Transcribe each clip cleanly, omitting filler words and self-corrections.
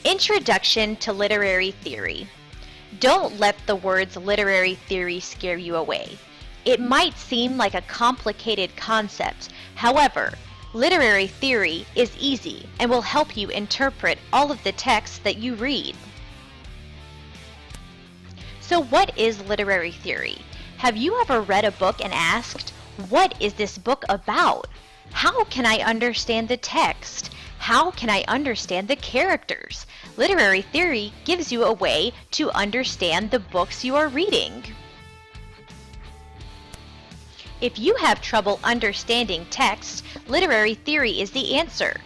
Introduction to Literary Theory. Don't let the words literary theory scare you away. It might seem like a complicated concept. However, literary theory is easy and will help you interpret all of the texts that you read. So what is literary theory? Have you ever read a book and asked, what is this book about? How can I understand the text? How can I understand the characters? Literary theory gives you a way to understand the books you are reading. If you have trouble understanding text, literary theory is the answer.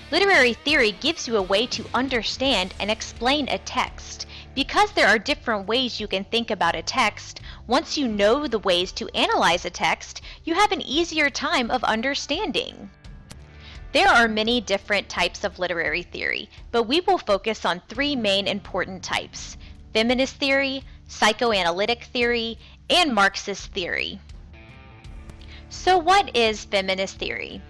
Literary theory gives you a way to understand and explain a text. Because there are different ways you can think about a text, once you know the ways to analyze a text, you have an easier time of understanding. There are many different types of literary theory, but we will focus on three main important types: feminist theory, psychoanalytic theory, and Marxist theory. So what is feminist theory?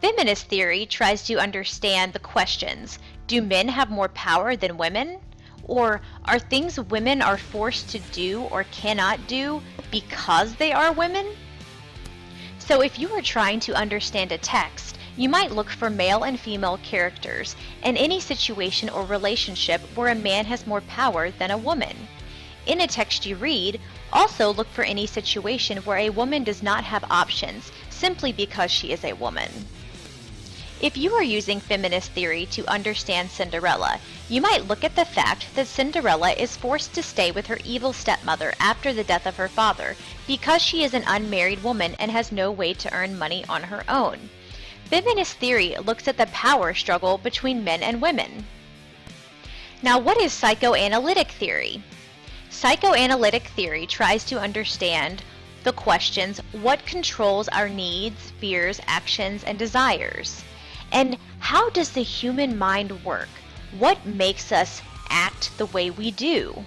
Feminist theory tries to understand the questions: do men have more power than women? Or are things women are forced to do or cannot do because they are women? So if you are trying to understand a text, you might look for male and female characters in any situation or relationship where a man has more power than a woman. In a text you read, also look for any situation where a woman does not have options simply because she is a woman. If you are using feminist theory to understand Cinderella, you might look at the fact that Cinderella is forced to stay with her evil stepmother after the death of her father because she is an unmarried woman and has no way to earn money on her own. Feminist theory looks at the power struggle between men and women. Now, what is psychoanalytic theory? Psychoanalytic theory tries to understand the questions: what controls our needs, fears, actions, and desires? And how does the human mind work? What makes us act the way we do?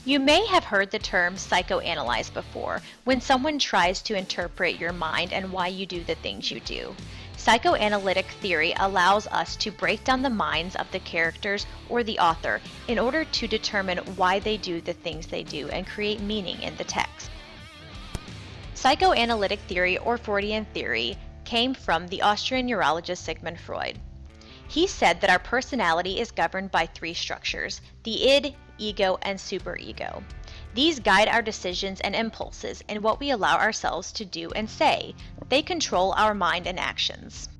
You may have heard the term psychoanalyze before, when someone tries to interpret your mind and why you do the things you do. Psychoanalytic theory allows us to break down the minds of the characters or the author in order to determine why they do the things they do and create meaning in the text. Psychoanalytic theory, or Freudian theory, came from the Austrian neurologist Sigmund Freud. He said that our personality is governed by three structures: the id, ego, and superego. These guide our decisions and impulses and what we allow ourselves to do and say. They control our mind and actions.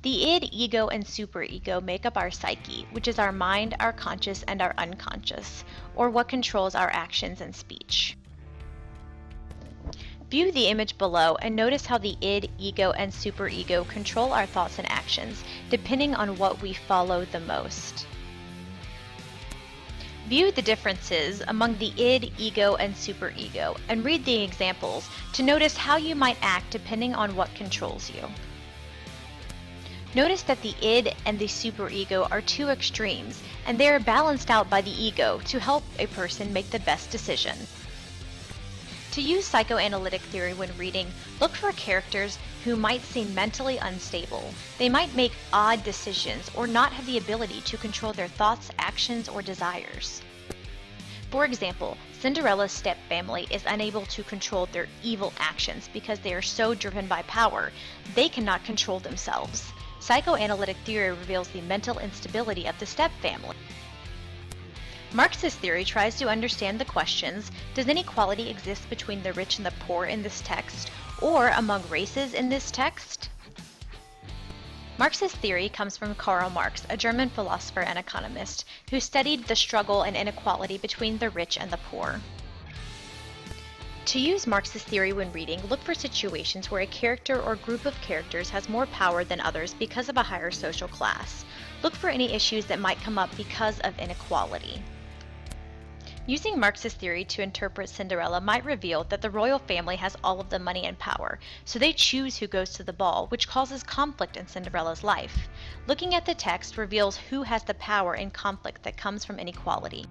The id, ego, and superego make up our psyche, which is our mind, our conscious, and our unconscious, or what controls our actions and speech. View the image below and notice how the id, ego, and superego control our thoughts and actions, depending on what we follow the most. View the differences among the id, ego, and superego, and read the examples to notice how you might act depending on what controls you. Notice that the id and the superego are two extremes, and they are balanced out by the ego to help a person make the best decision. To use psychoanalytic theory when reading, look for characters who might seem mentally unstable. They might make odd decisions or not have the ability to control their thoughts, actions, or desires. For example, Cinderella's stepfamily is unable to control their evil actions because they are so driven by power, they cannot control themselves. Psychoanalytic theory reveals the mental instability of the stepfamily. Marxist theory tries to understand the questions: does inequality exist between the rich and the poor in this text, or among races in this text? Marxist theory comes from Karl Marx, a German philosopher and economist, who studied the struggle and inequality between the rich and the poor. To use Marxist theory when reading, look for situations where a character or group of characters has more power than others because of a higher social class. Look for any issues that might come up because of inequality. Using Marxist theory to interpret Cinderella might reveal that the royal family has all of the money and power, so they choose who goes to the ball, which causes conflict in Cinderella's life. Looking at the text reveals who has the power and conflict that comes from inequality.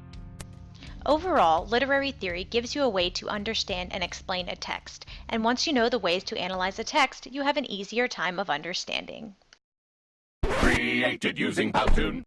Overall, literary theory gives you a way to understand and explain a text, and once you know the ways to analyze a text, you have an easier time of understanding. created using Powtoon.